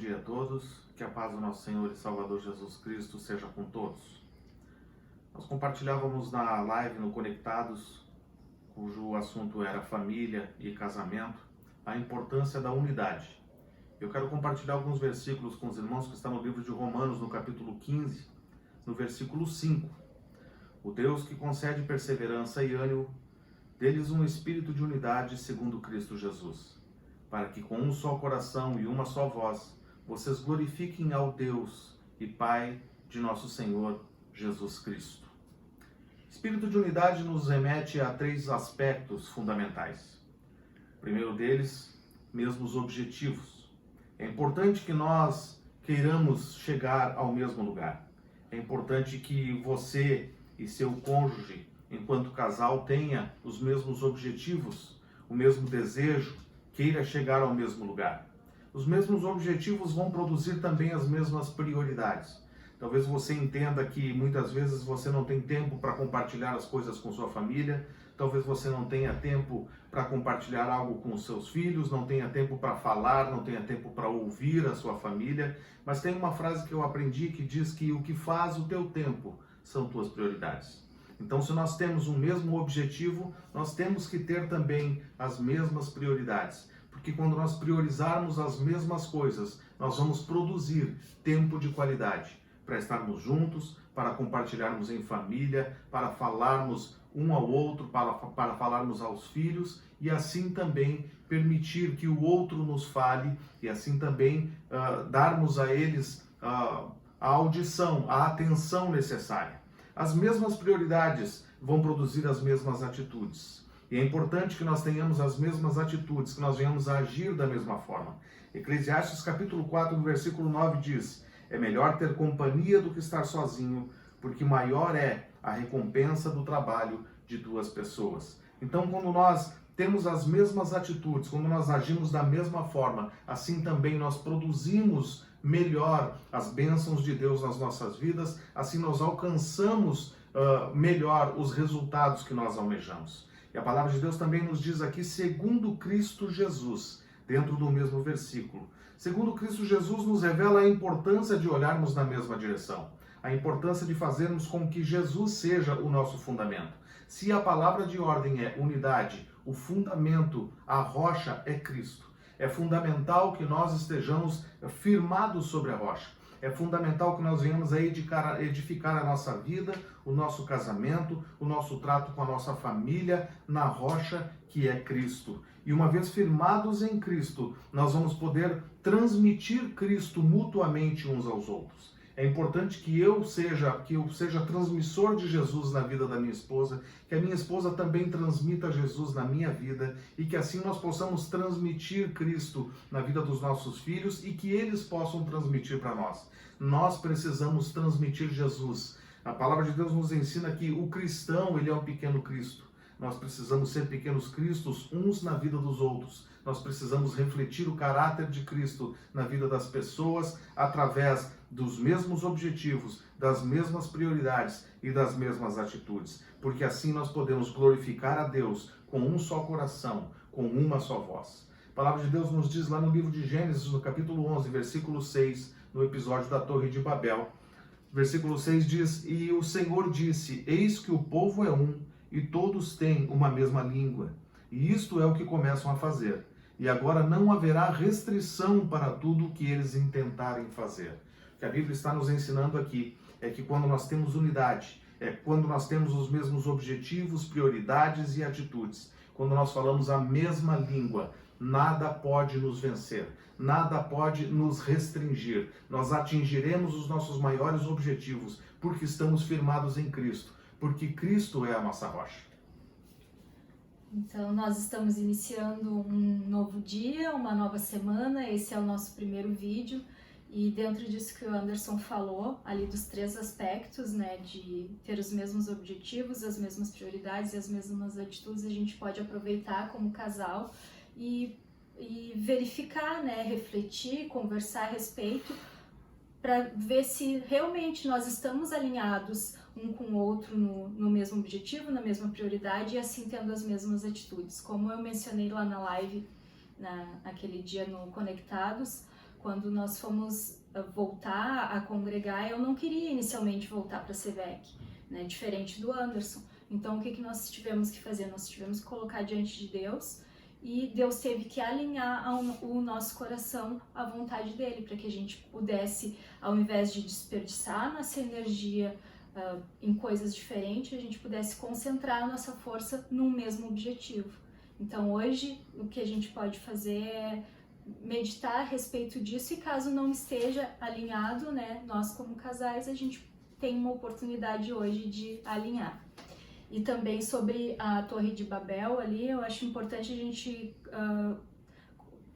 dia a todos, que a paz do nosso Senhor e Salvador Jesus Cristo seja com todos. Nós compartilhávamos na live no Conectados, cujo assunto era família e casamento, a importância da unidade. Eu quero compartilhar alguns versículos com os irmãos que estão no livro de Romanos, no capítulo 15, no versículo 5. O Deus que concede perseverança e ânimo, dê-lhes um espírito de unidade segundo Cristo Jesus, para que com um só coração e uma só voz, vocês glorifiquem ao Deus e Pai de nosso Senhor Jesus Cristo. Espírito de unidade nos remete a três aspectos fundamentais. O primeiro deles, mesmos objetivos. É importante que nós queiramos chegar ao mesmo lugar. É importante que você e seu cônjuge, enquanto casal, tenha os mesmos objetivos, o mesmo desejo, queira chegar ao mesmo lugar. Os mesmos objetivos vão produzir também as mesmas prioridades. Talvez você entenda que muitas vezes você não tem tempo para compartilhar as coisas com sua família, talvez você não tenha tempo para compartilhar algo com os seus filhos, não tenha tempo para falar, não tenha tempo para ouvir a sua família, mas tem uma frase que eu aprendi que diz que o que faz o teu tempo são tuas prioridades. Então, se nós temos um mesmo objetivo, nós temos que ter também as mesmas prioridades. Porque quando nós priorizarmos as mesmas coisas, nós vamos produzir tempo de qualidade para estarmos juntos, para compartilharmos em família, para falarmos um ao outro, para falarmos aos filhos e assim também permitir que o outro nos fale e assim também darmos a eles a audição, a atenção necessária. As mesmas prioridades vão produzir as mesmas atitudes. E é importante que nós tenhamos as mesmas atitudes, que nós venhamos a agir da mesma forma. Eclesiastes capítulo 4, no versículo 9 diz: é melhor ter companhia do que estar sozinho, porque maior é a recompensa do trabalho de duas pessoas. Então, quando nós temos as mesmas atitudes, quando nós agimos da mesma forma, assim também nós produzimos melhor as bênçãos de Deus nas nossas vidas, assim nós alcançamos melhor os resultados que nós almejamos. E a palavra de Deus também nos diz aqui, segundo Cristo Jesus, dentro do mesmo versículo. Segundo Cristo Jesus nos revela a importância de olharmos na mesma direção, a importância de fazermos com que Jesus seja o nosso fundamento. Se a palavra de ordem é unidade, o fundamento, a rocha é Cristo. É fundamental que nós estejamos firmados sobre a rocha. É fundamental que nós venhamos a edificar a nossa vida, o nosso casamento, o nosso trato com a nossa família na rocha que é Cristo. E uma vez firmados em Cristo, nós vamos poder transmitir Cristo mutuamente uns aos outros. É importante que eu seja transmissor de Jesus na vida da minha esposa, que a minha esposa também transmita Jesus na minha vida e que assim nós possamos transmitir Cristo na vida dos nossos filhos e que eles possam transmitir para nós. Nós precisamos transmitir Jesus. A palavra de Deus nos ensina que o cristão, ele é um pequeno Cristo. Nós precisamos ser pequenos cristos uns na vida dos outros. Nós precisamos refletir o caráter de Cristo na vida das pessoas através dos mesmos objetivos, das mesmas prioridades e das mesmas atitudes. Porque assim nós podemos glorificar a Deus com um só coração, com uma só voz. A palavra de Deus nos diz lá no livro de Gênesis, no capítulo 11, versículo 6, no episódio da Torre de Babel. Versículo 6 diz: e o Senhor disse, eis que o povo é um, e todos têm uma mesma língua. E isto é o que começam a fazer. E agora não haverá restrição para tudo o que eles intentarem fazer. O que a Bíblia está nos ensinando aqui é que quando nós temos unidade, é quando nós temos os mesmos objetivos, prioridades e atitudes, quando nós falamos a mesma língua, nada pode nos vencer, nada pode nos restringir. Nós atingiremos os nossos maiores objetivos porque estamos firmados em Cristo, porque Cristo é a nossa rocha. Então, nós estamos iniciando um novo dia, uma nova semana. Esse é o nosso primeiro vídeo. E dentro disso que o Anderson falou, ali dos três aspectos, né, de ter os mesmos objetivos, as mesmas prioridades e as mesmas atitudes, a gente pode aproveitar como casal e verificar, né, refletir, conversar a respeito, para ver se realmente nós estamos alinhados um com o outro no mesmo objetivo, na mesma prioridade e assim tendo as mesmas atitudes. Como eu mencionei lá na live, naquele dia no Conectados, Quando nós fomos voltar a congregar, eu não queria inicialmente voltar para a CEVEC, né? Diferente do Anderson. Então, o que nós tivemos que fazer? Nós tivemos que colocar diante de Deus, e Deus teve que alinhar o nosso coração à vontade dele, para que a gente pudesse, ao invés de desperdiçar nossa energia em coisas diferentes, a gente pudesse concentrar a nossa força num mesmo objetivo. Então, hoje, o que a gente pode fazer é meditar a respeito disso, e caso não esteja alinhado, né, nós como casais, a gente tem uma oportunidade hoje de alinhar. E também sobre a Torre de Babel ali, eu acho importante a gente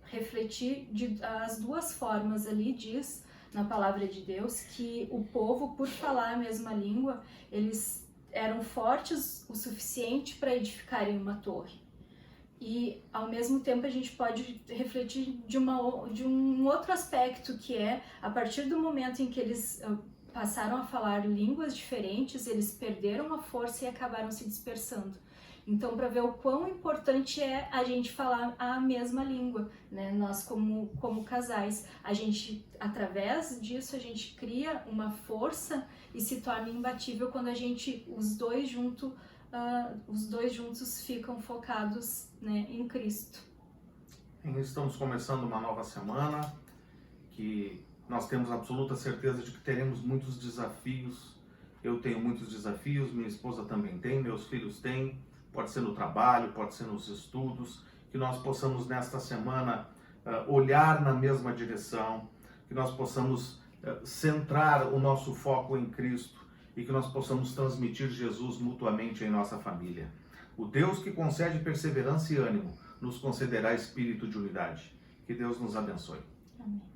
refletir as duas formas ali. Diz na palavra de Deus que o povo, por falar a mesma língua, eles eram fortes o suficiente para edificarem uma torre. E ao mesmo tempo a gente pode refletir de um outro aspecto, que é, a partir do momento em que eles passaram a falar línguas diferentes, eles perderam a força e acabaram se dispersando. Então, para ver o quão importante é a gente falar a mesma língua, né? Nós como casais, a gente, através disso, a gente cria uma força e se torna imbatível quando os dois juntos ficam focados, né, em Cristo. Estamos começando uma nova semana, que nós temos absoluta certeza de que teremos muitos desafios. Eu tenho muitos desafios, minha esposa também tem, meus filhos têm, pode ser no trabalho, pode ser nos estudos, que nós possamos nesta semana olhar na mesma direção, que nós possamos centrar o nosso foco em Cristo e que nós possamos transmitir Jesus mutuamente em nossa família. O Deus que concede perseverança e ânimo nos concederá espírito de unidade. Que Deus nos abençoe. Amém.